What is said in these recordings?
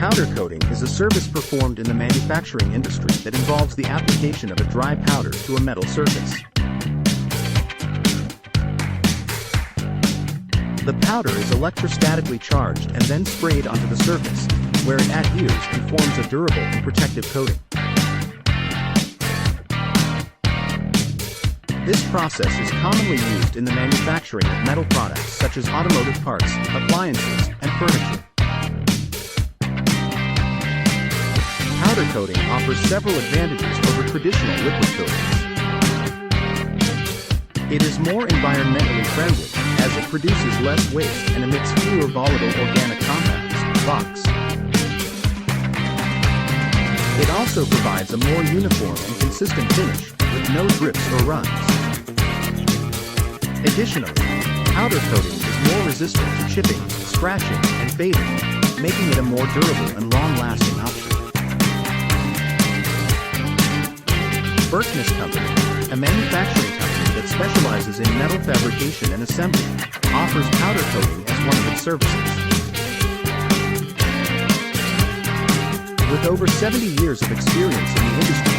Powder coating is a service performed in the manufacturing industry that involves the application of a dry powder to a metal surface. The powder is electrostatically charged and then sprayed onto the surface, where it adheres and forms a durable and protective coating. This process is commonly used in the manufacturing of metal products such as automotive parts, appliances, and furniture. Powder coating offers several advantages over traditional liquid coatings. It is more environmentally friendly, as it produces less waste and emits fewer volatile organic compounds, VOCs. It also provides a more uniform and consistent finish, with no drips or runs. Additionally, powder coating is more resistant to chipping, scratching, and fading, making it a more durable and long-lasting option. Berkness Company, a manufacturing company that specializes in metal fabrication and assembly, offers powder coating as one of its services. With over 70 years of experience in the industry,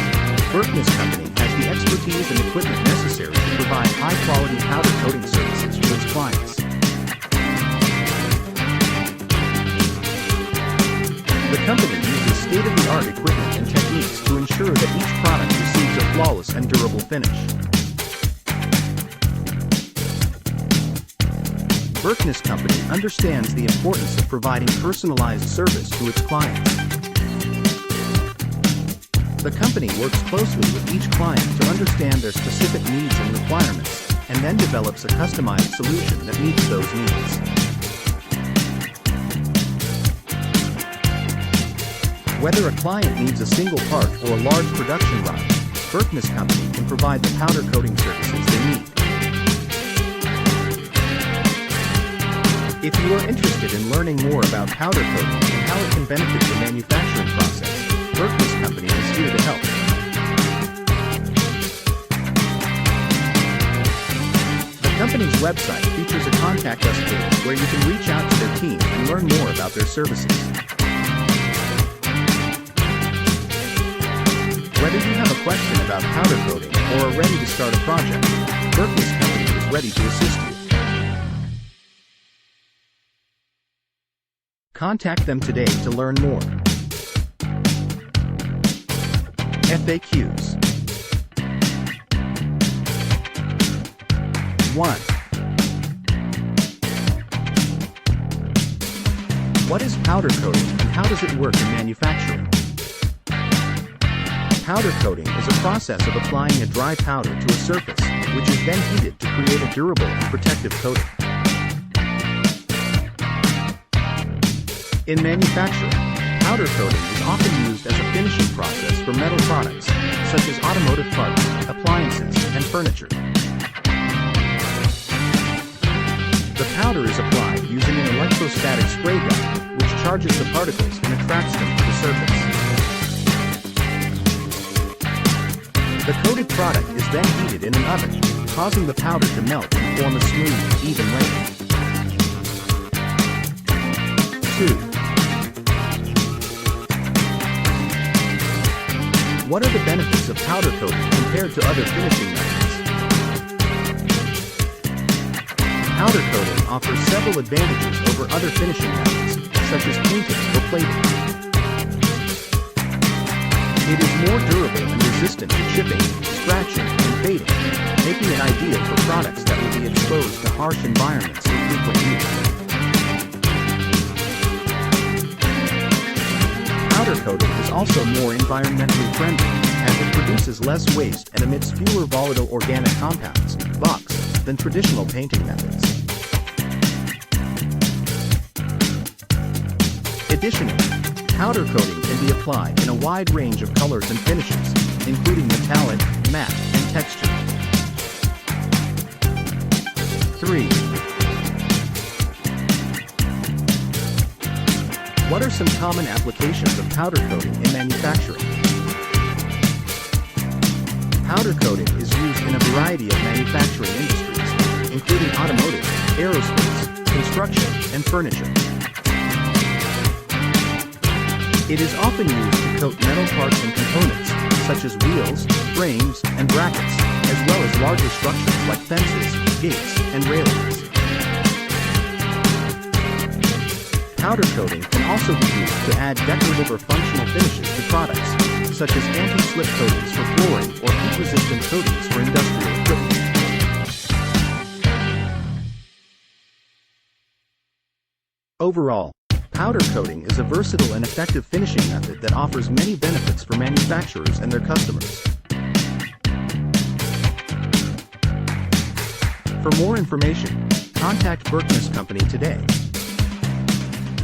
Berkness Company has the expertise and equipment necessary to provide high-quality powder coating services to its clients. The company uses state-of-the-art equipment and techniques to ensure that each product receives a flawless and durable finish. Berkness Company understands the importance of providing personalized service to its clients. The company works closely with each client to understand their specific needs and requirements, and then develops a customized solution that meets those needs. Whether a client needs a single part or a large production run, Berkness Company can provide the powder coating services they need. If you are interested in learning more about powder coating and how it can benefit your manufacturing process, Berkness Company is here to help. The company's website features a Contact Us page where you can reach out to their team and learn more about their services. Whether you have a question about powder coating or are ready to start a project, Berkness Company is ready to assist you. Contact them today to learn more. FAQs. 1. What is powder coating and how does it work in manufacturing? Powder coating is a process of applying a dry powder to a surface, which is then heated to create a durable and protective coating. In manufacturing, powder coating is often used as a finishing process for metal products, such as automotive parts, appliances, and furniture. The powder is applied using an electrostatic spray gun, which charges the particles and attracts them to the surface. The coated product is then heated in an oven, causing the powder to melt and form a smooth, even layer. 2. What are the benefits of powder coating compared to other finishing methods? Powder coating offers several advantages over other finishing methods, such as painting or plating. It is more durable and resistant to chipping, scratching, and fading, making it ideal for products that will be exposed to harsh environments or frequent use. Powder coating is also more environmentally friendly, as it produces less waste and emits fewer volatile organic compounds, VOCs, than traditional painting methods. Additionally, powder coating can be applied in a wide range of colors and finishes, including metallic, matte, and texture. 3. What are some common applications of powder coating in manufacturing? Powder coating is used in a variety of manufacturing industries, including automotive, aerospace, construction, and furniture. It is often used to coat metal parts and components, such as wheels, frames, and brackets, as well as larger structures like fences, gates, and railings. Powder coating can also be used to add decorative or functional finishes to products, such as anti-slip coatings for flooring or heat-resistant coatings for industrial equipment. Overall, powder coating is a versatile and effective finishing method that offers many benefits for manufacturers and their customers. For more information, contact Berkness Company today.